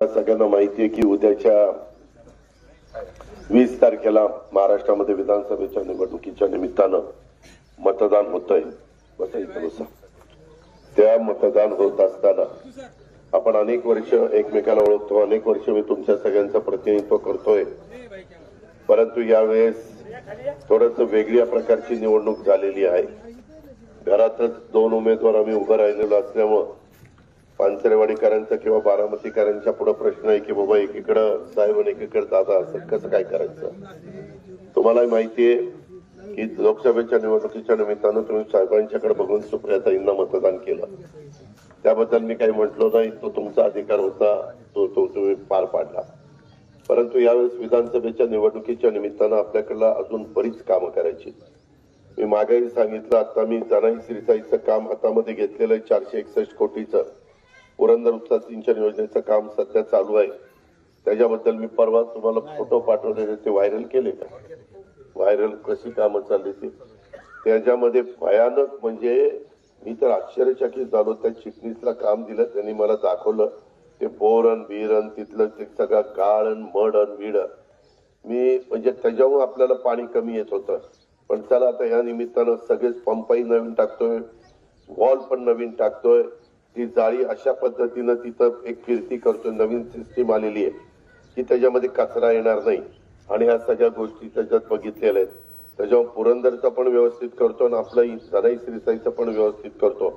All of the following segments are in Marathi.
सगळ्यांना माहिती आहे की उद्याच्या 20 तारखेला महाराष्ट्रामध्ये विधानसभेच्या निवडणुकीच्या निमित्तानं मतदान होतंय. त्या मतदान होत असताना आपण अनेक वर्ष एकमेकाला ओळखतो, अनेक वर्ष मी तुमच्या सगळ्यांचं प्रतिनिधित्व करतोय, परंतु यावेळेस थोडंसं वेगळ्या प्रकारची निवडणूक झालेली आहे. घरातच दोन उमेदवार आम्ही उभं राहिलेलो असल्यामुळं पानसरेवाडीकरांचा किंवा बारामतीकरांच्या पुढे प्रश्न आहे की बाबा एकीकडे साहेब आणि एकीकडे दादा, असं कसं काय करायचं. तुम्हाला माहिती आहे की लोकसभेच्या निवडणुकीच्या निमित्तानं तुम्ही साहेबांच्याकडे बघून सुप्रियाताईंना मतदान केलं. त्याबद्दल मी काही म्हटलो नाही, तो तुमचा अधिकार होता, तो तुम्ही पार पाडला. परंतु यावेळेस विधानसभेच्या निवडणुकीच्या निमित्तानं आपल्याकडला अजून बरीच कामं करायची. मी मागेही सांगितलं, आता मी जनाई सिरसाईचं काम हातामध्ये घेतलेलं आहे. 461 कोटीचं पुरंदर उपसा सिंचन योजनेचं काम सध्या चालू आहे. त्याच्याबद्दल मी परवा तुम्हाला फोटो पाठवलेले, ते व्हायरल केले का? व्हायरल कशी कामं चालली ती त्याच्यामध्ये भयानक, म्हणजे मी तर आश्चर्यचकित झालो. त्या चिटणीसला काम दिलं, त्यांनी मला दाखवलं ते बोरन बिरन तिथलं ते सगळं गाळण मडन विड. मी म्हणजे त्याच्यावर आपल्याला पाणी कमी येत होतं. पण चला आता या निमित्तानं सगळेच पंपही नवीन टाकतोय, वॉल पण नवीन टाकतोय. ती जाळी अशा पद्धतीनं तिथं एक फिरती करतोय. नवीन सिस्टीम आलेली आहे की त्याच्यामध्ये कचरा येणार नाही आणि ह्या सगळ्या गोष्टी त्याच्यात बघितलेल्या आहेत. त्याच्यावर पुरंदरचं पण व्यवस्थित करतो आणि आपलं जनाई सिरसाईचं पण व्यवस्थित करतो.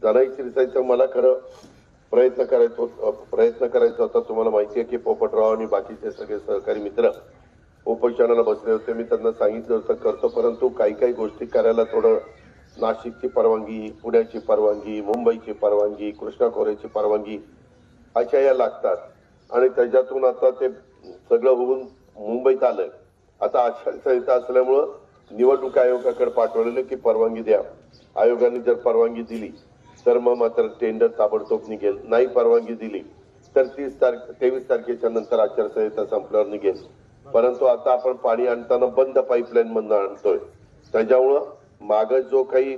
जनाई सिरसाईचं मला खरं प्रयत्न करायचा होता. तुम्हाला माहिती आहे की पोपटराव आणि बाकीचे सगळे सहकारी मित्र उपोषणाला बसले होते. मी त्यांना सांगितलं होतं करतो, परंतु काही गोष्टी करायला थोडं नाशिकची परवानगी, पुण्याची परवानगी, मुंबईची परवानगी, कृष्णा खोऱ्याची परवानगी अशा या लागतात. आणि त्याच्यातून आता ते सगळं होऊन मुंबईत आलंय. आता आचारसंहिता असल्यामुळं निवडणूक आयोगाकडे पाठवलेलं की परवानगी द्या. आयोगाने जर परवानगी दिली तर मग मात्र टेंडर ताबडतोब निघेल. नाही परवानगी दिली तर 23 तारखेच्या नंतर आचारसंहिता संपल्यावर निघेल. परंतु आता आपण पाणी आणताना बंद पाईपलाईन मधनं आणतोय. त्याच्यामुळं माग जो काही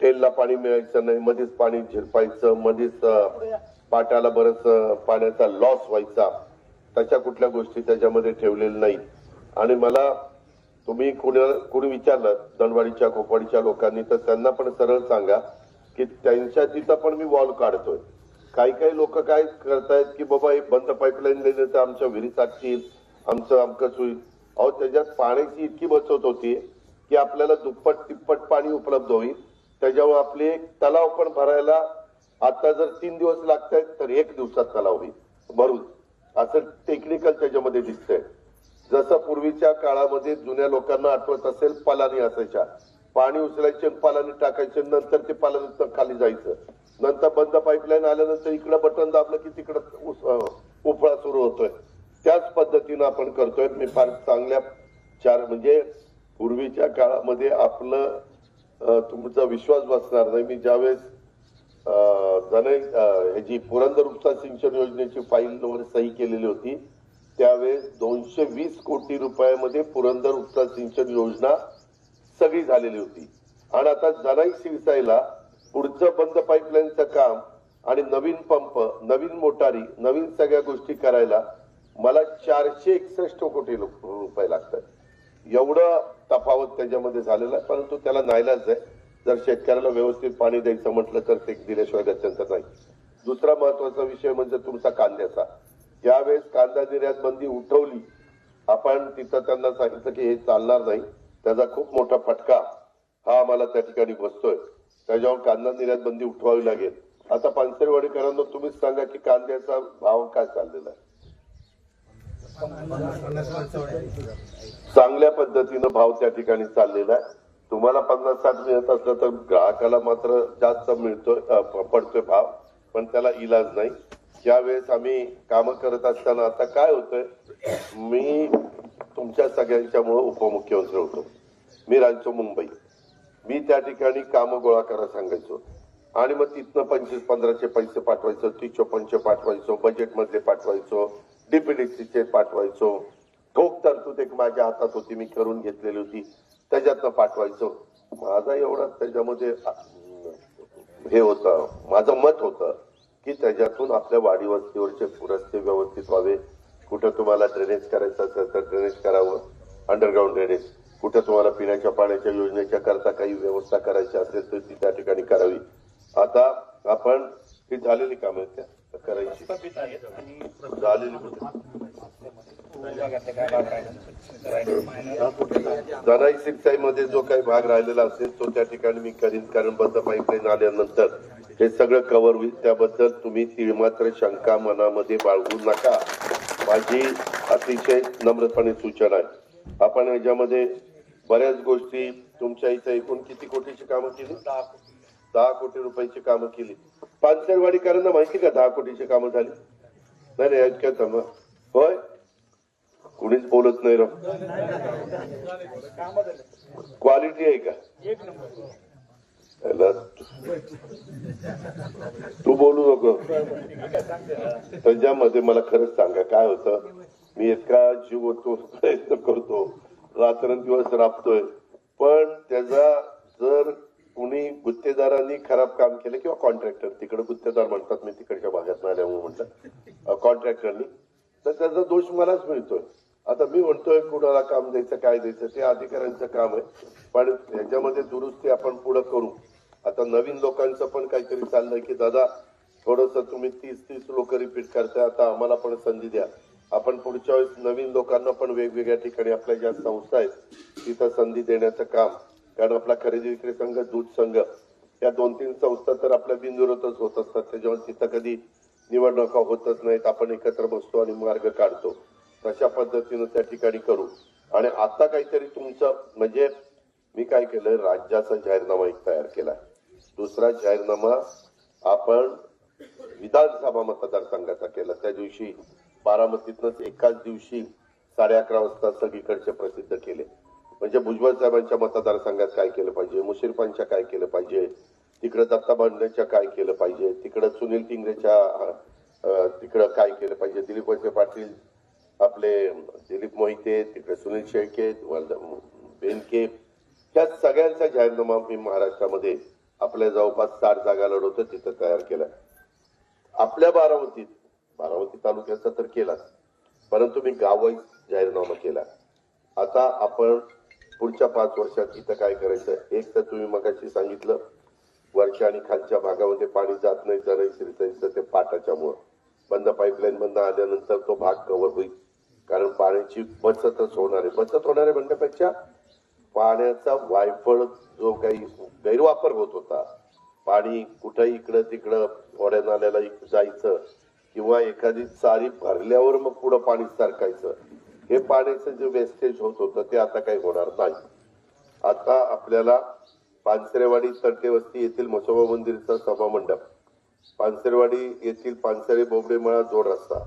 टेलला पाणी मिळायचं नाही, मध्येच पाणी झिरपायचं, मध्येच पाटाला बरंच पाण्याचा लॉस व्हायचा, त्याच्या कुठल्या गोष्टी त्याच्यामध्ये ठेवलेल्या नाही. आणि मला तुम्ही कोणी विचारलं दंडवाडीच्या कोपवाडीच्या लोकांनी, तर त्यांना पण सरळ सांगा की त्यांच्या तिथं पण मी वॉल काढतोय. काही लोक काय करतायत की बाबा एक बंद पाईपलाईन दिली तर आमच्या विहिरी टाकतील, आमचं अमकच होईल. अहो त्याच्यात पाण्याची इतकी बचत होती की आपल्याला दुप्पट तिप्पट पाणी उपलब्ध होईल. त्याच्यावर आपले एक तलाव पण भरायला आता जर 3 दिवस लागतायत तर 1 दिवसात तलाव होईल भरून. असं टेक्निकल त्याच्यामध्ये दिसतंय. जसं पूर्वीच्या काळामध्ये जुन्या लोकांना आठवत असेल, पालानी असायच्या, पाणी उचलायचे पालानी टाकायचे, नंतर ते पालानी खाली जायचं. नंतर बंद पाईपलाईन आल्यानंतर इकडं बटन दाबलं की तिकडं उपळा सुरू होतोय. त्याच पद्धतीनं आपण करतोय. मी फार चांगल्या म्हणजे पूर्वीच्या काळामध्ये आपलं तुमचा विश्वास बसणार नाही. मी ज्यावेळेस ह्याची पुरंदर उपसा सिंचन योजनेची फाईलवर सही केलेली होती, त्यावेळेस 220 कोटी रुपयामध्ये पुरंदर उपसा सिंचन योजना सगळी झालेली होती. आणि आता जनाई सिरसाईला पुढचं बंद पाईपलाईनचं काम आणि नवीन पंप, नवीन मोटारी, नवीन सगळ्या गोष्टी करायला मला 461 कोटी रुपये लागतात. एवढं तफावत त्याच्यामध्ये झालेला आहे. परंतु त्याला नाईलाज आहे. जर शेतकऱ्याला व्यवस्थित पाणी द्यायचं म्हटलं तर ते दिल्याशिवाय गत्यंतर नाही. दुसरा महत्वाचा विषय म्हणजे तुमचा कांद्याचा. ज्यावेळेस कांदा निर्यात बंदी उठवली, आपण तिथं त्यांना सांगितलं की हे चालणार नाही. त्याचा खूप मोठा फटका हा आम्हाला त्या ठिकाणी बसतोय. त्याच्यावर कांदा निर्यात बंदी उठवावी लागेल. आता पानसरेवाडीकरांना तुम्हीच सांगा की कांद्याचा भाव काय चाललेला आहे. चांगल्या पद्धतीनं भाव त्या ठिकाणी चाललेला आहे. तुम्हाला 50-60 मिळत असलं तर ग्राहकाला मात्र जास्त मिळतोय, पडतोय भाव, पण त्याला इलाज नाही. ज्यावेळेस आम्ही काम करत असताना आता काय होतंय, मी तुमच्या सगळ्यांच्यामुळे उपमुख्यमंत्री होतो, मी राहायचो मुंबई. मी त्या ठिकाणी काम गोळा करायला सांगायचो आणि मग तिथनं 25-15चे पैसे पाठवायचो, 30-54 पाठवायचो, बजेटमधले पाठवायचो, डीपीडीसीचे पाठवायचो. ठोक तरतूद एक माझ्या हातात होती, मी करून घेतलेली होती, त्याच्यातनं पाठवायचो. माझा एवढा त्याच्यामध्ये हे होतं, माझं मत होतं की त्याच्यातून आपल्या वाडी वस्तीवरचे रस्ते व्यवस्थित व्हावे. कुठं तुम्हाला ड्रेनेज करायचं असेल तर ड्रेनेज करावं, अंडरग्राऊंड ड्रेनेज. कुठं तुम्हाला पिण्याच्या पाण्याच्या योजनेच्या करता काही व्यवस्था करायची असेल तर ती त्या ठिकाणी करावी. आता आपण ही झालेली कामं आहेत त्या करायची झालेली जनाई सिंचाई मध्ये जो काही भाग राहिलेला असेल तो त्या ठिकाणी मी करीन, कारण बंद पाईपलाईन आल्यानंतर हे सगळं कव्हर होईल. त्याबद्दल तुम्ही तीळमात्र शंका मनामध्ये बाळगू नका, माझी अतिशय नम्रपणे सूचना आहे. आपण याच्यामध्ये बऱ्याच गोष्टी तुमच्या इथं एकूण किती कोटीची कामं केली? 10 कोटी रुपयाची कामं केली. पानसरवाडीकरांना माहिती का 10 कोटीची कामं झाली? नाही ऐकत होय, कुणीच बोलत नाही. क्वालिटी आहे का? तू बोलू नको. त्याच्यामध्ये मला खरंच सांगा काय होतं, मी इतका जीव होतो, प्रयत्न करतो, रात्रंदिवस राबतोय, पण त्याचा जर कुणी गुत्तेदारांनी खराब काम केलं किंवा कॉन्ट्रॅक्टर, तिकडे गुत्तेदार म्हणतात, मी तिकडच्या भागात नाही आल्यामुळे म्हणतात, कॉन्ट्रॅक्टरनी, तर त्याचा दोष मलाच मिळतोय. आता मी म्हणतोय कुणाला काम द्यायचं काय द्यायचं ते अधिकाऱ्यांचं काम आहे, पण याच्यामध्ये दुरुस्ती आपण पुढे करू. आता नवीन लोकांचं पण काहीतरी चाललंय की दादा थोडस तुम्ही 30 लोक रिपीट करताय, आता आम्हाला पण संधी द्या. आपण पुढच्या वेळेस नवीन लोकांना पण वेगवेगळ्या ठिकाणी आपल्या ज्या संस्था आहेत तिथं संधी देण्याचं काम, कारण आपला खरेदी विक्री संघ, दूध संघ या 2-3 संस्था तर आपल्या बिनविरोधच होत असतात, त्याच्यामुळे तिथं कधी निवडणुका होतच नाहीत. आपण एकत्र बसतो आणि मार्ग काढतो. तशा पद्धतीनं त्या ठिकाणी करू. आणि आता काहीतरी तुमचं म्हणजे मी काय केलं, राज्याचा जाहीरनामा एक तयार केला. दुसरा जाहीरनामा आपण विधानसभा मतदारसंघाचा केला. त्या दिवशी बारामतीतनच एकाच दिवशी 11:30 वाजता सगळीकडचे प्रसिद्ध केले. म्हणजे भुजबळ साहेबांच्या मतदारसंघात काय केलं पाहिजे, मुश्रीफांच्या काय केलं पाहिजे, तिकडे दत्ता भांडेच्या काय केलं पाहिजे, तिकडे सुनील टिंगरेच्या तिकडं काय केलं पाहिजे, दिलीप वळसे पाटील, आपले दिलीप मोहिते, तिकडे सुनील शेळके, बेनके, ह्या सगळ्यांचा जाहीरनामा मी महाराष्ट्रामध्ये आपल्या जवळपास 60 जागा लढवतो तिथं तयार केला. आपल्या बारामती तालुक्याचा तर केलाच, परंतु मी गाववाईज जाहीरनामा केला. आता आपण पुढच्या 5 वर्षात इथं काय करायचं, एक तर तुम्ही मगाशी सांगितलं वरच्या आणि खालच्या भागामध्ये पाणी जात नाही, जरा श्रीताईचं ते पाटाच्यामुळं बंद पाईपलाईन बंद आल्यानंतर तो भाग कव्हर होईल, कारण पाण्याची बचतच होणार आहे. बचत होणार आहे म्हणण्यापेक्षा पाण्याचा वायफळ जो काही गैरवापर होत होता, पाणी कुठंही इकडं तिकडं ओढ्या नाल्याला जायचं किंवा एखादी चारी भरल्यावर मग पुढं पाणी सारखायचं, हे पाण्याचं जे वेस्टेज होत होतं ते आता काही होणार नाही. आता आपल्याला पानसरेवाडी तर्टेवस्ती येथील म्हसोबा मंदिरचा सभा मंडप, पानसरेवाडी येथील पानसरे बोबडेमळा जोड रस्ता,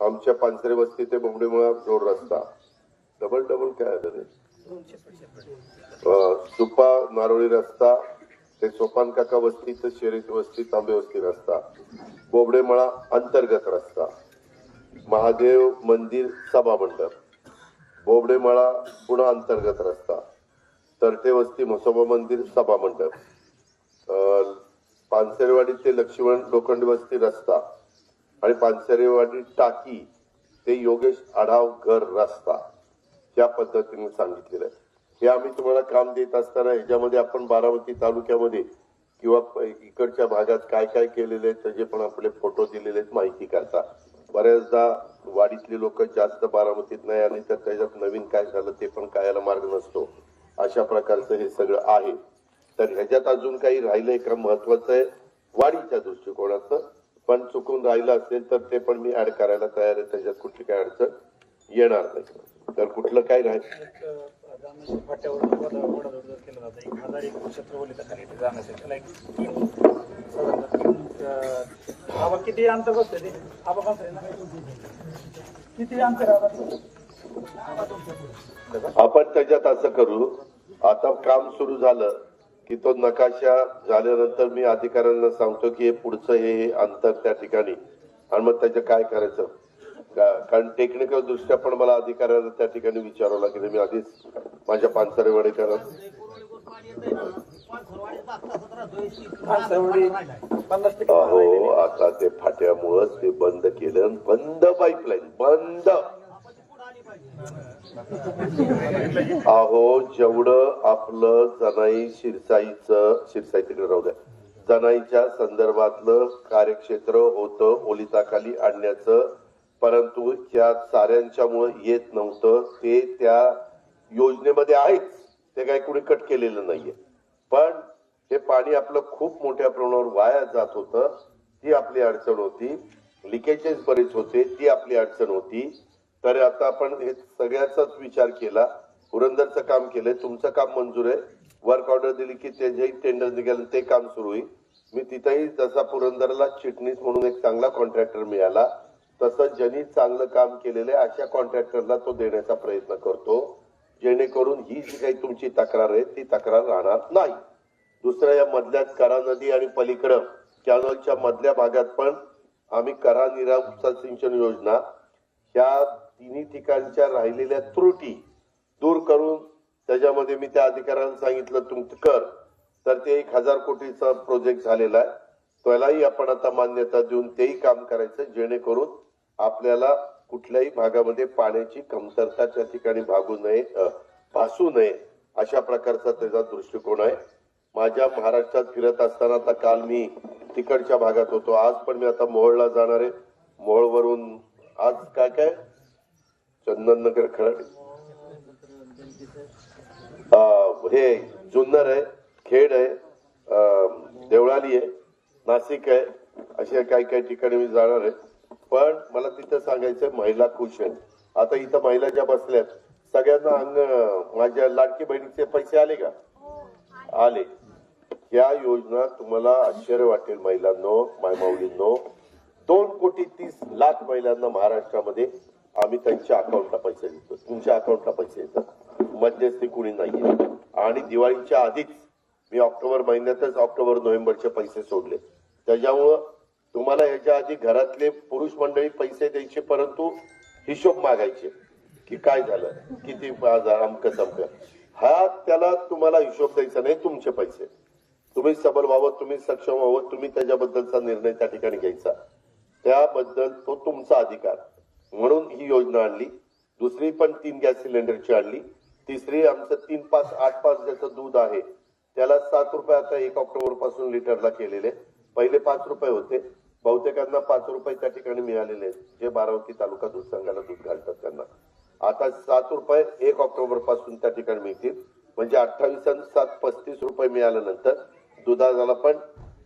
आमच्या पानसरे वस्ती ते बोबडेमळा जोड रस्ता, डबल काय आलं रे, सुपा नारोळी रस्ता ते सोपान काका वस्ती तर शेरीत वस्ती तांबे वस्ती रस्ता, बोबडेमळा अंतर्गत रस्ता, महादेव मंदिर सभा मंडप, बोबडेमळा पुन्हा अंतर्गत रस्ता, तरटे वस्ती म्हसोबा मंदिर सभा मंडप, पानसरेवाडी ते लक्ष्मण लोखंडी वस्ती रस्ता आणि पानसरेवाडी टाकी ते योगेश आढाव घर रस्ता, या पद्धतीने सांगितलेलं आहे. हे आम्ही तुम्हाला काम देत असताना ह्याच्यामध्ये आपण बारामती तालुक्यामध्ये किंवा इकडच्या भागात काय काय केलेले आहेत त्याचे पण आपले फोटो दिलेले आहेत, माहिती करता. बऱ्याचदा वाडीतले लोक जास्त बारामतीत नाही आले तर त्याच्यात नवीन काय झालं ते पण कळायला मार्ग नसतो. अशा प्रकारचं हे सगळं आहे. तर ह्याच्यात अजून काही राहिलंय का महत्वाचं आहे वाडीच्या दृष्टिकोनाचं, पण चुकून राहिलं असेल तर ते पण मी ऍड करायला तयार आहे, त्याच्यात कुठली काय अडचण येणार नाही. तर कुठलं काय राहील किती अंतर बसते किती अंतर आपण त्याच्यात असं करू, आता काम सुरू झालं की तो नकाशा झाल्यानंतर मी अधिकाऱ्यांना सांगतो की हे पुढचं हे अंतर त्या ठिकाणी आणि मग त्याचं काय करायचं, कारण टेक्निकल दृष्ट्या पण मला अधिकाऱ्यांना त्या ठिकाणी विचारावं लागेल. मी आधीच माझ्या पानसरेवाडीकरांना माणसाएवढी 50% अहो आता ते फाट्यामुळं ते बंद केलं. बंद पाईपलाईन बंद. अहो जेवढं आपलं जनाई शिरसाई तिकडे राहू द्या, जनाईच्या संदर्भातलं कार्यक्षेत्र होतं ओलिताखाली आणण्याचं, परंतु त्या चाऱ्यांच्यामुळे येत नव्हतं. ते त्या योजनेमध्ये आहेच, ते काही कुणी कट केलेलं नाहीये. पण हे पाणी आपलं खूप मोठ्या प्रमाणावर वाया जात होतं, ती आपली अडचण होती. लिकेजेस बरेच होते, ती आपली अडचण होती. तर आता आपण हे सगळ्याचाच विचार केला. पुरंदरचं काम केलंय, तुमचं काम मंजूर आहे. वर्क ऑर्डर दिली की त्याच्याही टेंडर निघालं, ते काम सुरू होईल. मी तिथेही जसा पुरंदरला चिटणीस म्हणून एक चांगला कॉन्ट्रॅक्टर मिळाला, तसं ज्यांनी चांगलं काम केलेलं आहे अशा कॉन्ट्रॅक्टरला तो देण्याचा प्रयत्न करतो, जेणेकरून ही जी काही तुमची तक्रार आहे ती तक्रार राहणार नाही. दुसरं, या मधल्यात करा नदी आणि पलीकडं कॅनलच्या मधल्या भागात पण आम्ही करा निरा उपसा सिंचन योजना ह्या तिन्ही ठिकाणच्या राहिलेल्या त्रुटी दूर करून त्याच्यामध्ये मी त्या अधिकाऱ्यांना सांगितलं तुम्ही कर, तर ते 1000 कोटीचा प्रोजेक्ट झालेला आहे. त्यालाही आपण आता मान्यता देऊन तेही काम करायचं, जेणेकरून आपल्याला कुठल्याही भागामध्ये पाण्याची कमतरता त्या ठिकाणी भासू नये अशा प्रकारचा त्याचा दृष्टिकोन आहे. माझ्या महाराष्ट्रात फिरत असताना आता काल मी तिकडच्या भागात होतो, आज पण मी आता मोहोळला जाणार आहे. मोहोळवरून आज काय चंदननगर खराडे हे जुन्नर आहे, खेड आहे, देवळाली आहे, नाशिक आहे, अशा काही काही ठिकाणी मी जाणार आहे. पण मला तिथं सांगायचं महिला खुश आहे. आता इथं महिला ज्या बसल्यात सगळ्यांना माझ्या लाडकी बहिणीचे पैसे आले का? आले. या योजना तुम्हाला आश्चर्य वाटेल महिलांनो, मायमाऊलींनो, 2,30,00,000 महिलांना महाराष्ट्रामध्ये आम्ही त्यांच्या अकाउंटला पैसे देतो. तुमच्या अकाउंटला पैसे येतात, मध्यस्थी कुणी नाहीये. आणि दिवाळीच्या आधीच मी ऑक्टोबर महिन्यातच ऑक्टोबर-नोव्हेंबरचे पैसे सोडले. त्याच्यामुळं तुम्हाला ह्याच्या आधी घरातले पुरुष मंडळी पैसे द्यायचे, परंतु हिशोब मागायचे की काय झालं, किती बाजार, अमकं समकं. हा त्याला तुम्हाला हिशोब द्यायचा नाही. तुमचे पैसे तुम्ही सबल व्हावं, तुम्ही सक्षम व्हावं, तुम्ही त्याच्याबद्दलचा निर्णय त्या ठिकाणी घ्यायचा, त्याबद्दल तो तुमचा अधिकार. म्हणून ही योजना आणली. दुसरी पण 3 गॅस सिलेंडरची आणली. तिसरी आमचं 3-5-8-5 ज्याचं दूध आहे त्याला 7 रुपये आता 1 ऑक्टोबर पासून लिटरला केलेले. पहिले 5 रुपये होते. बहुतेकांना 5 रुपये त्या ठिकाणी मिळालेले आहेत, जे बारामती तालुका दूध संघाला दूध घालतात त्यांना. आता 7 रुपये 1 ऑक्टोबर पासून त्या ठिकाणी मिळतील. म्हणजे 28 आणि 7 35 रुपये मिळाल्यानंतर दुधाला पण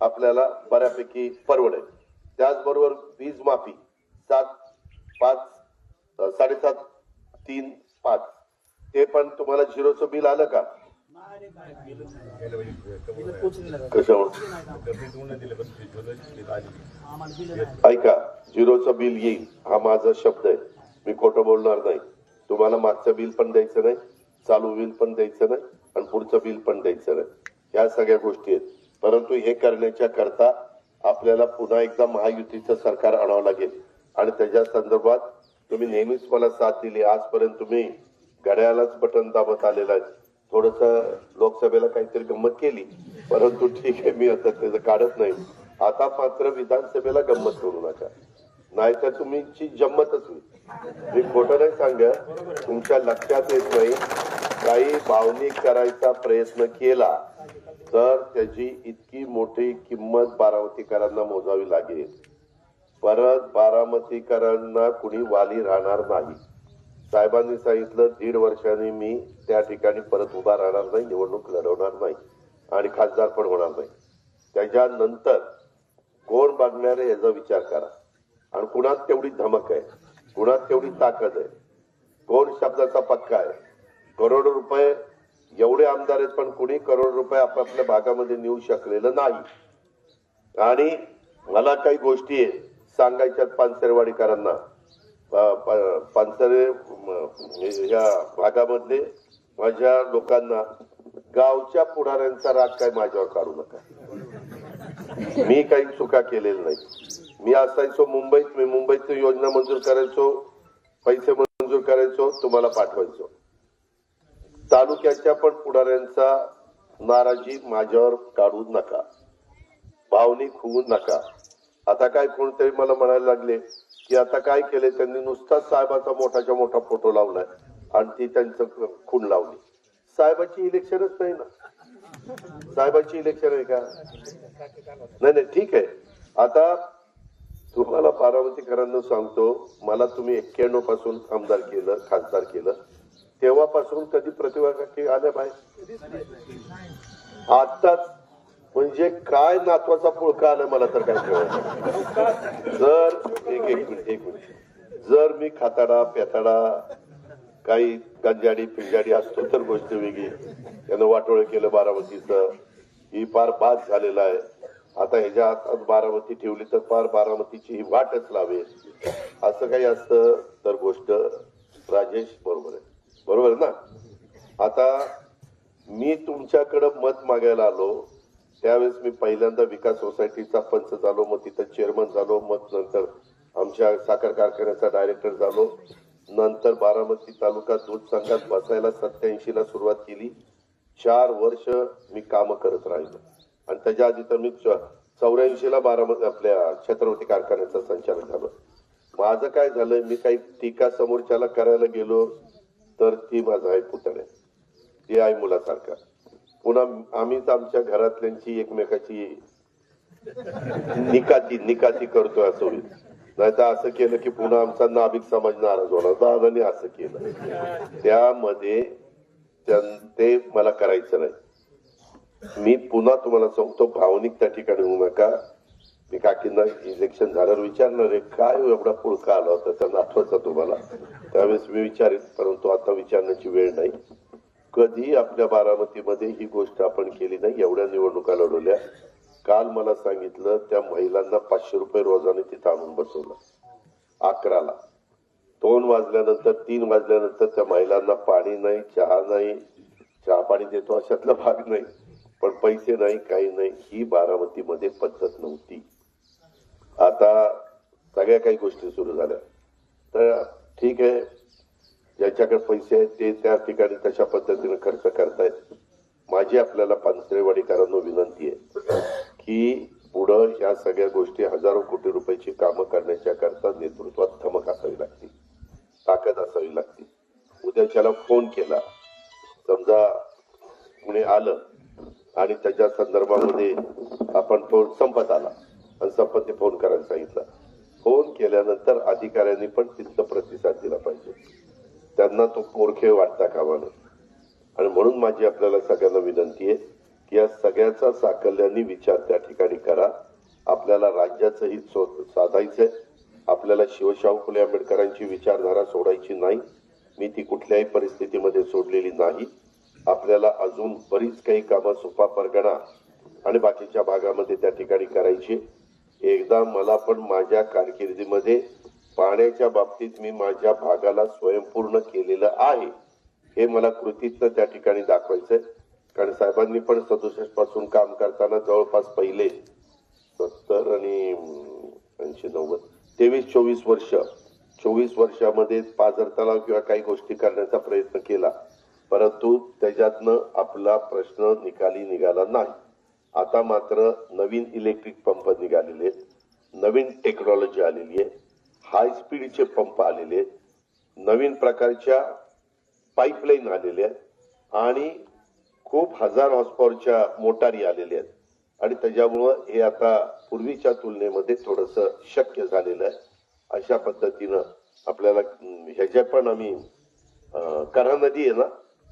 आपल्याला बऱ्यापैकी परवडेल. त्याचबरोबर वीज माफी 7,5-7,3,5 ते पण तुम्हाला झिरोचं बिल आलं का? कशावर ऐका, झिरोचं बिल येईल, हा माझा शब्द आहे. मी खोटं बोलणार नाही. तुम्हाला मागचं बिल पण द्यायचं नाही, चालू बिल पण द्यायचं नाही, आणि पुढचं बिल पण द्यायचं नाही. ह्या सगळ्या गोष्टी आहेत. परंतु हे करण्याच्या करता आपल्याला पुन्हा एकदा महायुतीचं सरकार आणावं लागेल. आणि त्याच्या संदर्भात तुम्ही नेहमीच मला साथ दिली. आजपर्यंत तुम्ही घड्याळालाच बटन दाबत आलेला आहे. थोडस लोकसभेला काहीतरी गंमत केली, परंतु ठीक आहे, मी आता त्याचं काढत नाही. आता मात्र विधानसभेला गंमत करू नका, नाहीतर तुमची जम्मतच होईल. मी खोटं नाही सांगत, तुमच्या लक्षात येत नाही. काही भावनिक करायचा प्रयत्न केला तर त्याची इतकी मोठी किंमत बारामतीकरांना मोजावी लागेल. परत बारामतीकरांना कुणी वाली राहणार नाही. साहेबांनी सांगितलं 1.5 वर्षांनी मी त्या ठिकाणी परत उभा राहणार नाही, निवडणूक लढवणार नाही आणि खासदार पण होणार नाही. त्याच्यानंतर कोण बघणार आहे याचा विचार करा. आणि कुणात तेवढी धमक आहे, कुणात तेवढी ताकद आहे, कोण शब्दाचा पक्का आहे. करोडो रुपये एवढे आमदार आहेत, पण कुणी करोड रुपये आपापल्या भागामध्ये नेऊ शकलेलं नाही. आणि मला काही गोष्टी सांगायच्यात पानसरेवाडीकरांना. पानसरे या भागामधले माझ्या लोकांना, गावच्या पुढाऱ्यांचा राग काय माझ्यावर काढू नका. मी काही चुका केलेल्या नाही. मी असायचो मुंबईत, मी मुंबईत योजना मंजूर करायचो, पैसे मंजूर करायचो, तुम्हाला पाठवायचो. तालुक्याच्या पण पुढाऱ्यांचा नाराजी माझ्यावर काढू नका, भावनिक होऊ नका. आता काय कोणतरी मला म्हणायला लागले की आता काय केले त्यांनी, नुसताच साहेबाचा मोठाच्या मोठा फोटो लावलाय आणि ती त्यांचं खूण लावली. साहेबाची इलेक्शनच नाही ना, साहेबाची इलेक्शन आहे का? नाही नाही, ठीक आहे. आता तुम्हाला बारामतीकरांना सांगतो, मला तुम्ही 91 पासून आमदार केलं, खासदार केलं, तेव्हापासून कधी प्रतिभा काकी आल्या बाहेर? आताच म्हणजे काय नातवाचा पुळका आला मला तर काय कळत. जर एक मिनिट, जर मी खाताडा पेताडा काही गंजाडी पिंजाडी असतो तर गोष्ट वेगळी. त्यानं वाटोळ केलं बारामतीचं, ही फार बाद झालेला आहे. आता ह्याच्या हातात बारामती ठेवली तर फार बारामतीची ही वाटच लावेल, असं काही असतं तर गोष्ट राजेश बरोबर आहे, बरोबर आहे ना. आता मी तुमच्याकडं मत मागायला आलो त्यावेळेस मी पहिल्यांदा विकास सोसायटीचा पंच झालो, मग तिथं चेअरमन झालो, मग नंतर आमच्या साखर कारखान्याचा डायरेक्टर झालो, नंतर बारामती तालुका दूध संघात बसायला 87 ला सुरुवात केली. 4 वर्ष मी काम करत राहिलो आणि त्याच्या आधी तर मी 84 ला बारामती आपल्या छत्रपती कारखान्याचा संचालक झालो. माझं काय झालंय, मी काही टीका समोरच्याला करायला गेलो तर ती माझा आहे पुतण्या, ती आहे मुलासारखा. पुन्हा आम्हीच आमच्या घरातल्यांची एकमेकाची निकाती करतोय असं होईल. नाही तर असं केलं की पुन्हा आमचा नाभिक समाज नाराज होणार, दादाने असं केलं. त्यामध्ये ते मला करायचं नाही. मी पुन्हा तुम्हाला सांगतो, भावनिक त्या ठिकाणी होऊ नका. मी काकींना इलेक्शन झाल्यावर विचारणार आहे काय एवढा पुळका आला होता त्या नातवाचा तुम्हाला, त्यावेळेस मी विचारेन, परंतु आता विचारण्याची वेळ नाही. कधी आपल्या बारामतीमध्ये ही गोष्ट आपण केली नाही. एवढ्या निवडणुका लढवल्या. काल मला सांगितलं त्या महिलांना 500 रुपये रोजाने तिथं आणून बसवलं 11 ला. 2 वाजल्यानंतर 3 वाजल्यानंतर त्या महिलांना पाणी नाही, चहा नाही, चहा पाणी देतो अशातला भाग नाही, पण पैसे नाही, काही नाही. ही बारामतीमध्ये पद्धत नव्हती. आता सगळ्या काही गोष्टी सुरू झाल्या तर ठीक आहे, ज्याच्याकडे पैसे आहेत ते त्या ठिकाणी तशा पद्धतीने खर्च करतायत. माझी आपल्याला पानसरेवाडीकरांना विनंती आहे की पुढं ह्या सगळ्या गोष्टी हजारो कोटी रुपयाची कामं करण्याच्या करता नेतृत्वात धमक असावी लागते, ताकद असावी लागते. उद्याच्याला फोन केला, समजा कुणी आलं आणि त्याच्या संदर्भामध्ये आपण फोन संपत आला आणि संपत्ती फोन करायला सांगितलं, फोन केल्यानंतर अधिकाऱ्यांनी पण तिथं प्रतिसाद दिला पाहिजे. त्यांना तो पोरखे वाटता कामा नये. आणि म्हणून माझी आपल्याला सगळ्यांना विनंती आहे की या सगळ्याचा साकल्याने विचार त्या ठिकाणी करा. आपल्याला राज्याचं हित साधायचंय. आपल्याला शिवशाहू फुले आंबेडकरांची विचारधारा सोडायची नाही. मी ती कुठल्याही परिस्थितीमध्ये सोडलेली नाही. आपल्याला अजून बरीच काही कामं सुपा परगणा आणि बाकीच्या भागामध्ये त्या ठिकाणी करायची. एकदा मला पण माझ्या कारकिर्दीमध्ये पाण्याच्या बाबतीत मी माझ्या भागाला स्वयंपूर्ण केलेलं आहे हे मला कृतीतनं त्या ठिकाणी दाखवायचंय. कारण साहेबांनी पण 67 पासून काम करताना जवळपास पहिले 70 आणि 80 90 23-24 वर्ष 24 वर्षामध्ये पाझर तलाव किंवा काही गोष्टी करण्याचा प्रयत्न केला, परंतु त्याच्यातनं आपला प्रश्न निकाली निघाला नाही. आता मात्र नवीन इलेक्ट्रिक पंप निघालेले, नवीन टेक्नॉलॉजी आलेली आहे, हाय स्पीडचे पंप आलेले आहेत, नवीन प्रकारच्या पाईपलाईन आलेल्या आहेत आणि खूप 1000 हॉर्स पॉवरच्या मोटारी आलेल्या आहेत. आणि त्याच्यामुळं हे आता पूर्वीच्या तुलनेमध्ये थोडस शक्य झालेलं आहे. अशा पद्धतीनं आपल्याला ह्याच्या पण आम्ही कऱ्हा नदी आहे ना,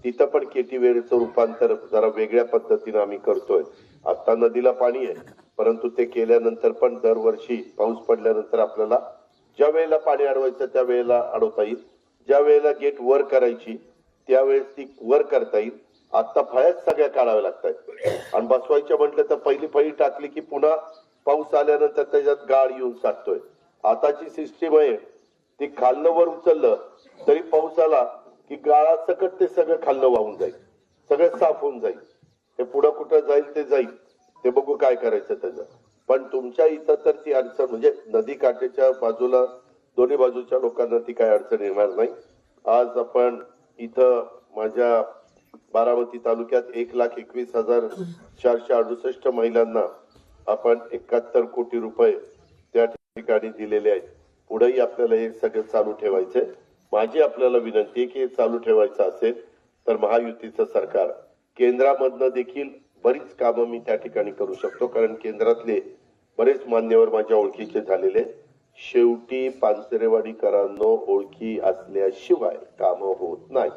तिथं पण केटीवेरचं रूपांतर जरा वेगळ्या पद्धतीनं आम्ही करतोय. आता नदीला पाणी आहे, परंतु ते केल्यानंतर पण दरवर्षी पाऊस पडल्यानंतर आपल्याला ज्या वेळेला पाणी अडवायचं त्या वेळेला अडवता येईल, ज्या वेळेला गेट वर करायची त्यावेळेस ती वर करता येईल. आता फळ्याच सगळ्या काढाव्या लागतात आणि बसवायच्या म्हटलं तर पहिली फळी टाकली की पुन्हा पाऊस आल्यानंतर त्याच्यात गाळ येऊन साठतोय. आताची सिस्टीम आहे ती खालनं वर उचललं तरी पाऊस आला की गाळा सकट ते सगळं खालनं वाहून जाईल, सगळं साफ होऊन जाईल. ते पुढं कुठं जाईल ते जाईल, ते बघू काय करायचं त्याचं. पण तुमच्या इथं तर ती अडचण म्हणजे नदी काठेच्या बाजूला दोन्ही बाजूच्या लोकांना ती काय अडचण येणार नाही. आज आपण इथं माझ्या बारामती तालुक्यात 1,21,468 महिलांना आपण 71 कोटी रुपये त्या ठिकाणी दिलेले आहेत. पुढेही आपल्याला हे सगळं चालू ठेवायचंय. माझी आपल्याला विनंती आहे की हे चालू ठेवायचं असेल तर महायुतीचं सरकार केंद्रामधनं देखील बरीच कामं मी त्या ठिकाणी करू शकतो, कारण केंद्रातले बरेच मान्यवर माझ्या ओळखीचे झालेले. शेवटी पानसरेवाडीकरांनो ओळखी असल्याशिवाय कामं होत नाही.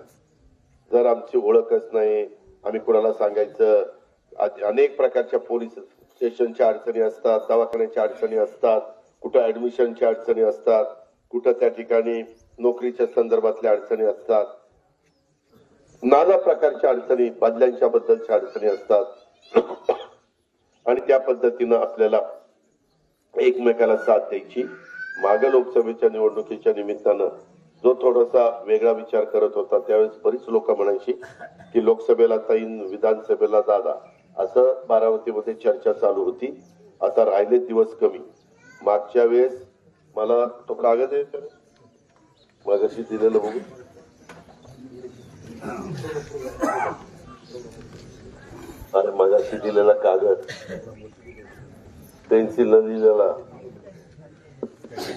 जर आमची ओळखच नाही, आम्ही कुणाला सांगायचं. अनेक प्रकारच्या पोलीस स्टेशनच्या अडचणी असतात, दवाखान्याच्या अडचणी असतात, कुठं ऍडमिशनच्या अडचणी असतात, कुठं त्या ठिकाणी नोकरीच्या संदर्भातल्या अडचणी असतात, नाना प्रकारच्या अडचणी, बदल्यांच्या बद्दलच्या अडचणी असतात. आणि त्या पद्धतीनं आपल्याला एकमेकाला साथ द्यायची. मागे लोकसभेच्या निवडणुकीच्या निमित्तानं जो थोडासा वेगळा विचार करत होता त्यावेळेस बरीच लोक म्हणायची की लोकसभेला ताईन, विधानसभेला दादा, असं बारामतीमध्ये चर्चा चालू होती. आता राहिले दिवस कमी. मागच्या वेळेस मला तो कागद आहे का मागाशी दिलेलं बघू, अरे मागाशी दिलेला कागद पेन्सिल न दिलेला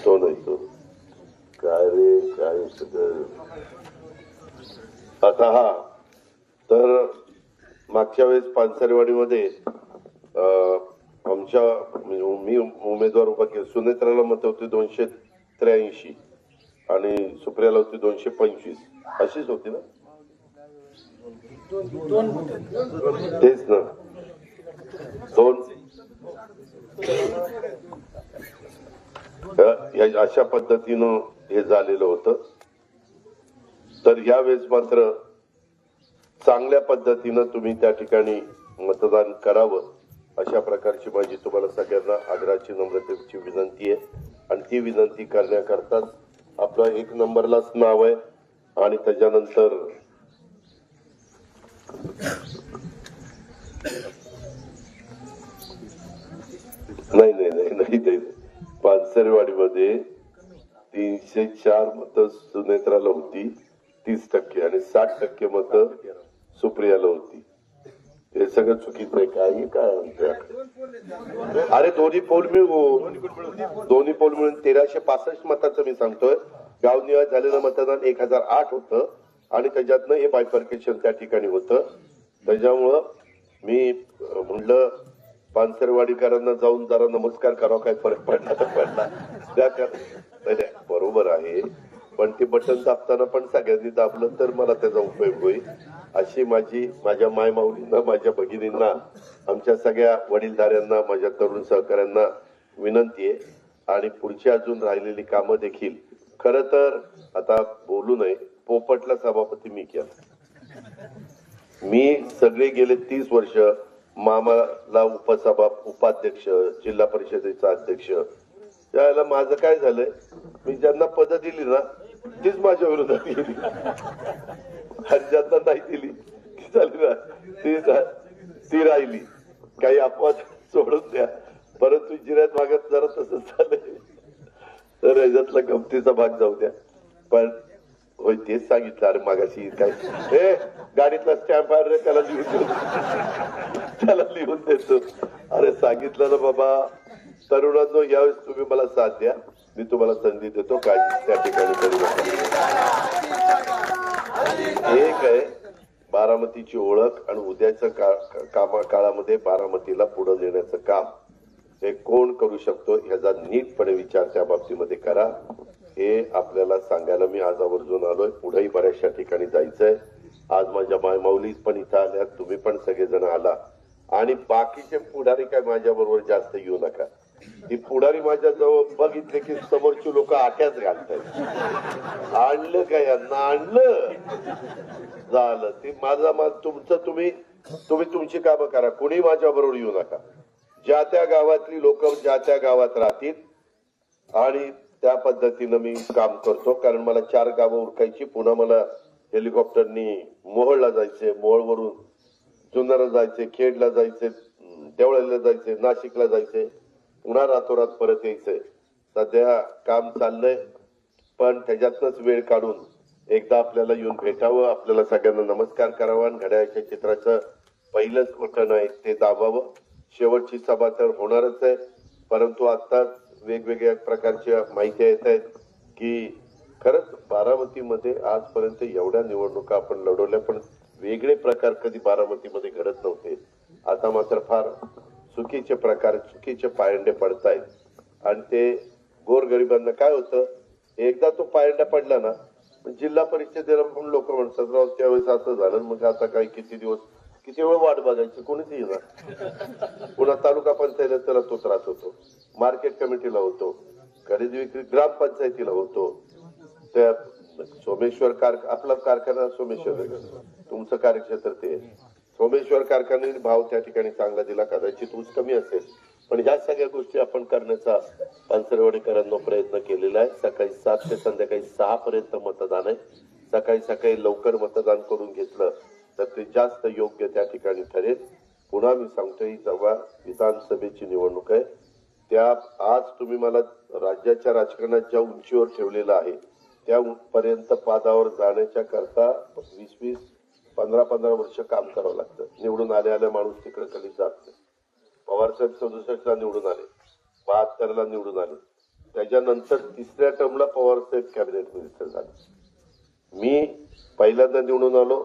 तो नाही. तो काय रे काय सगळं. आता हा तर मागच्या वेळेस पानसरेवाडीमध्ये आमच्या मी उमेदवार उभा केला. सुनेत्राला मत होती 283 आणि सुप्रियाला होती 225. अशीच होती ना. तेच ना, दोन अशा पद्धतीनं हे झालेलं होतं. तर यावेळेस मात्र चांगल्या पद्धतीनं तुम्ही त्या ठिकाणी मतदान करावं अशा प्रकारची माझी तुम्हाला सगळ्यांना आग्रहाची नम्रतेची विनंती आहे. आणि ती विनंती करण्याकरताच आपलं 1 नंबरलाच नाव आहे. आणि त्याच्यानंतर नाही पानसरेवाडीमध्ये 304 मतं सुनेत्राला होती 30% आणि 60% मतं सुप्रियाला होती. हे सगळं चुकीचं आहे. काही काय म्हणतोय, अरे दोन्ही पोल मिळून 1365 मताचं मी सांगतोय. गाव निवड झालेलं मतदान 1008 होतं आणि त्याच्यातनं हे बायफर्केशन त्या ठिकाणी होतं. त्याच्यामुळं मी म्हणलं पानसरेवाडीकरांना जाऊन जरा नमस्कार करावा, काय फरक पडला तर पडला. बरोबर आहे, पण ते बटन दाबताना पण सगळ्यांनी दाबलं तर मला त्याचा उपयोग होईल अशी माझ्या मायमाऊलींना, माझ्या भगिनींना, आमच्या सगळ्या वडीलधाऱ्यांना, माझ्या तरुण सहकाऱ्यांना विनंती आहे. आणि पुढची अजून राहिलेली कामं देखील खरं तर आता बोलू नये, पोपटला सभापती मी केला. मी सगळे गेले 30 वर्ष मामाला उपाध्यक्ष, जिल्हा परिषदेचा अध्यक्ष. त्यावेळेला माझं काय झालंय, मी ज्यांना पद दिली ना तीच माझ्या विरोधात गेली आणि ज्यांना नाही दिली ती झाली ना ती राहिली. काही अपवाद सोडून द्या, परंतु जिऱ्यात भागात जरा तसंच झालंय. तर याच्यातला गमतीचा भाग जाऊ द्या. पण होय तेच सांगितलं. अरे मागाशी काय हे गाडीतला स्टॅम्प आहे रे, त्याला लिहून देतो. अरे सांगितलं ना बाबा. तरुणांनो, यावेळेस तुम्ही मला साथ द्या, मी तुम्हाला संधी देतो. काळजी त्या ठिकाणी करू नका. एक आहे बारामतीची ओळख आणि उद्याच्या काळामध्ये बारामतीला पुढे नेण्याचं काम हे कोण करू शकतो ह्याचा नीटपणे विचार त्या बाबतीमध्ये करा. हे आपल्याला सांगायला मी आज आवर्जून आलोय. पुढेही बऱ्याचशा ठिकाणी जायचंय. आज माझ्या मायमाऊली पण इथं आल्या, तुम्ही पण सगळेजण आला. आणि बाकीचे पुढारी काय माझ्या बरोबर जास्त येऊ नका. ती पुढारी माझ्या जवळ बघितले की समोरची लोक आट्याच घालतात. आणलं काय यांना, आणलं झालं. ती तुमचं तुम्ही तुमची कामं करा. कोणी माझ्या बरोबर येऊ नका. ज्या त्या गावातली लोक ज्या त्या गावात राहतील आणि त्या पद्धतीनं मी काम करतो. कारण मला 4 गावं उरकायची. पुन्हा मला हेलिकॉप्टरनी मोहोळला जायचे, मोहोळवरून जुन्नरला जायचे, खेडला जायचे, देवळाला जायचे, नाशिकला जायचे, पुन्हा रातोरात परत यायचंय. सध्या काम चाललंय, पण त्याच्यातनच वेळ काढून एकदा आपल्याला येऊन भेटावं, आपल्याला सगळ्यांना नमस्कार करावा आणि घड्याळाच्या चित्राचं पहिलंच बटन आहे ते दाबावं. शेवटची सभा तर होणारच आहे, परंतु आत्ताच वेगवेगळ्या प्रकारच्या माहिती येत आहेत की खरंच बारामतीमध्ये आजपर्यंत एवढ्या निवडणुका आपण लढवल्या, पण वेगळे प्रकार कधी बारामतीमध्ये घडत नव्हते. आता मात्र फार चुकीचे प्रकार, चुकीचे पायंडे पडतायत आणि ते गोरगरिबांना काय होतं, एकदा तो पायंडा पडला ना, जिल्हा परिषदेला पण लोक म्हणतात राव त्यावेळेस असं झालं, मग आता काय किती दिवस किती वेळ वाट बघायची, कोणीच येणार. पुन्हा तालुका पंचायतीला तो त्रास होतो, मार्केट कमिटीला होतो, खरेदी विक्री ग्रामपंचायतीला होतो. त्या सोमेश्वर आपला कारखाना सोमेश्वर, तुमचं कार्यक्षेत्र ते सोमेश्वर कारखान्याने भाव त्या ठिकाणी चांगला दिला, कदाचित ऊस कमी असेल, पण ह्या सगळ्या गोष्टी आपण करण्याचा पानसरेवाडीकरांना प्रयत्न केलेला आहे. सकाळी 7 ते संध्याकाळी 6 पर्यंत मतदान आहे. सकाळी लवकर मतदान करून घेतलं तर ते जास्त योग्य त्या ठिकाणी ठरेल. पुन्हा मी सांगतोय, जेव्हा विधानसभेची निवडणूक आहे त्या आज तुम्ही मला राज्याच्या राजकारणात ज्या उंचीवर ठेवलेलं आहे त्या पर्यंत पादावर जाण्याच्या करता 20-20, 15-15 वर्ष काम करावं लागतं. निवडून आल्या माणूस तिकडे कधीच जात नाही. पवारसाहेब 67ला निवडून आले, 72ला निवडून आले, त्याच्यानंतर तिसऱ्या टर्मला पवारसाहेब कॅबिनेट मिनिस्टर झाले. मी पहिल्यांदा निवडून आलो,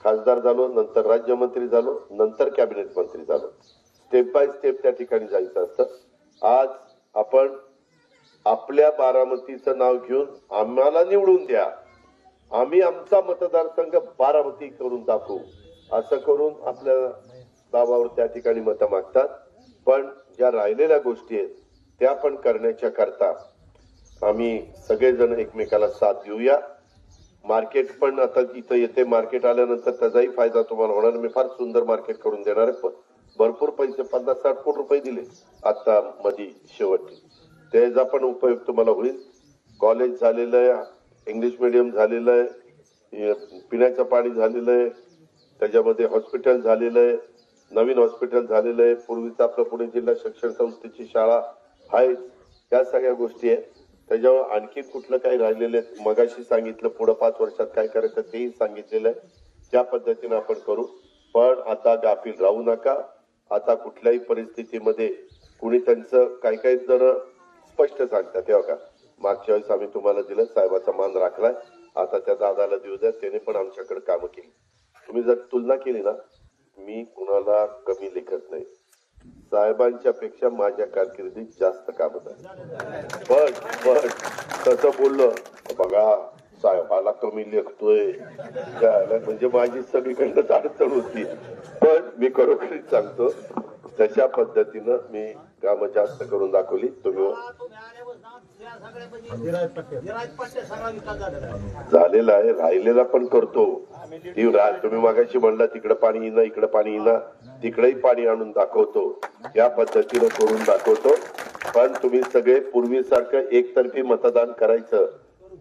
खासदार झालो, नंतर राज्यमंत्री झालो, नंतर कॅबिनेट मंत्री झालो. स्टेप बाय स्टेप त्या ठिकाणी जायचं असतं. आज आपण आपल्या बारामतीचं नाव घेऊन आम्हाला निवडून द्या, आम्ही आमचा मतदारसंघ बारामती करून दाखवू, असं करून आपल्या दाबावर त्या ठिकाणी मतं मागतात. पण ज्या राहिलेल्या गोष्टी आहेत त्या पण करण्याच्या करता आम्ही सगळेजण एकमेकाला साथ देऊया. मार्केट पण आता इथं येते, मार्केट आल्यानंतर त्याचाही फायदा तुम्हाला होणार. मी फार सुंदर मार्केट करून देणार आहे, भरपूर पैसे 50-60 कोटी रुपये दिले आता मध्ये शेवटी, त्याचा पण उपयोग तुम्हाला होईल. कॉलेज झालेलं आहे, इंग्लिश मिडियम झालेलं आहे, पिण्याचं पाणी झालेलं आहे, त्याच्यामध्ये हॉस्पिटल झालेलं आहे, नवीन हॉस्पिटल झालेलं आहे, पूर्वीचं आपलं पुणे जिल्हा शिक्षण संस्थेची शाळा आहे, त्या सगळ्या गोष्टी आहेत. त्याच्यावर आणखी कुठलं काही राहिलेलं आहे, मगाशी सांगितलं पुढे 5 वर्षात काय करायचं तेही सांगितलेलं आहे. त्या पद्धतीने आपण करू. पण आता गाफील राहू नका. आता कुठल्याही परिस्थितीमध्ये कुणी त्यांचं काही जण स्पष्ट सांगतात, तेव्हा का मागच्या वेळेस आम्ही तुम्हाला दिलं, साहेबाचा मान राखलाय, आता त्या दादाला देऊ द्या, त्याने पण आमच्याकडे कामं केली. तुम्ही जर तुलना केली ना, मी कुणाला कमी लेखत नाही, साहेबांच्या पेक्षा माझ्या कारकिर्दीत जास्त काम झालं. पण तसं बोललं बघा साहेबाला कमी लेखतोय म्हणजे माझी सगळीकडनं अडचण होती. पण मी खरोखरीच सांगतो, तशा पद्धतीनं मी कामं जास्त करून दाखवली. तुम्ही झालेला आहे, राहिलेला पण करतो. तुम्ही मागाशी म्हणला तिकडे पाणी येणं, इकडे पाणी येणं, तिकडेही पाणी आणून दाखवतो, या पद्धतीनं करून दाखवतो. पण तुम्ही सगळे पूर्वीसारखं एकतर्फी मतदान करायचं,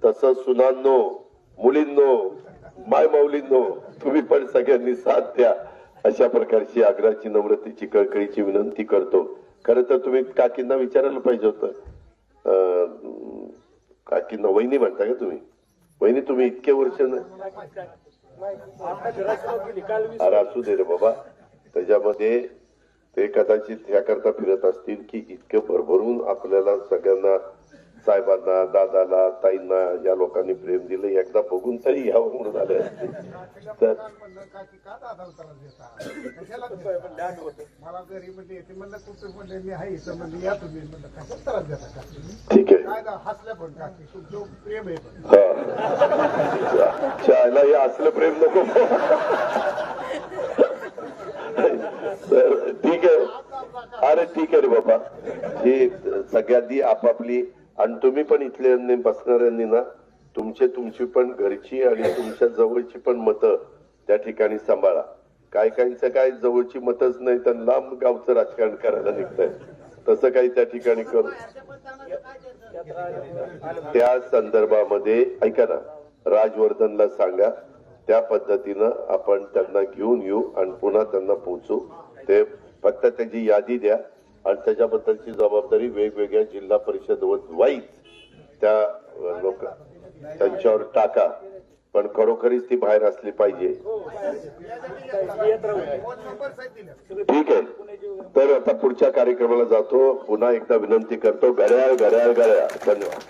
तसं सुनांनो, मुलींनो, माय माऊलींनो, तुम्ही पण सगळ्यांनी साथ द्या, अशा प्रकारची आग्रहाची, नम्रतेची, कळकळीची विनंती करतो. खरं तर तुम्ही काकींना विचारायला पाहिजे होतं. काकींना वहिनी म्हणता का तुम्ही? वहिनी तुम्ही इतके वर्ष अरे असू दे रे बाबा. त्याच्यामध्ये ते कदाचित ह्याकरता फिरत असतील की इतकं भरभरून आपल्याला सगळ्यांना, साहेबांना, दादाला, ताईंना या लोकांनी प्रेम दिलं, एकदा बघून तरी यावं म्हणून आले असते. तर ठीक आहे, हा हे असलं प्रेम नको. तर ठीक आहे, अरे ठीक आहे रे बाबा, ही सगळ्यांनी आपापली, आणि तुम्ही पण इथल्या बसणाऱ्यांनी ना तुमची पण घरची आणि तुमच्या जवळची पण मतं त्या ठिकाणी सांभाळा. काहींचं काय जवळची मतच नाही तर लांब गावचं राजकारण करायला निघतंय, तसं काही त्या ठिकाणी करू. त्या संदर्भामध्ये ऐका ना, राजवर्धनला सांगा, त्या पद्धतीनं आपण त्यांना घेऊन येऊ आणि पुन्हा त्यांना पोहोचू. ते फक्त त्याची यादी द्या आणि त्याच्याबद्दलची जबाबदारी वेगवेगळ्या जिल्हा परिषद वाईज त्या लोक त्यांच्यावर टाका. पण खरोखरीच ती बाहेर असली पाहिजे. येत राहू. ठीक आहे, तर आता पुढच्या कार्यक्रमाला जातो. पुन्हा एकदा विनंती करतो, घड्याळ घड्याळ घड्याळ. धन्यवाद.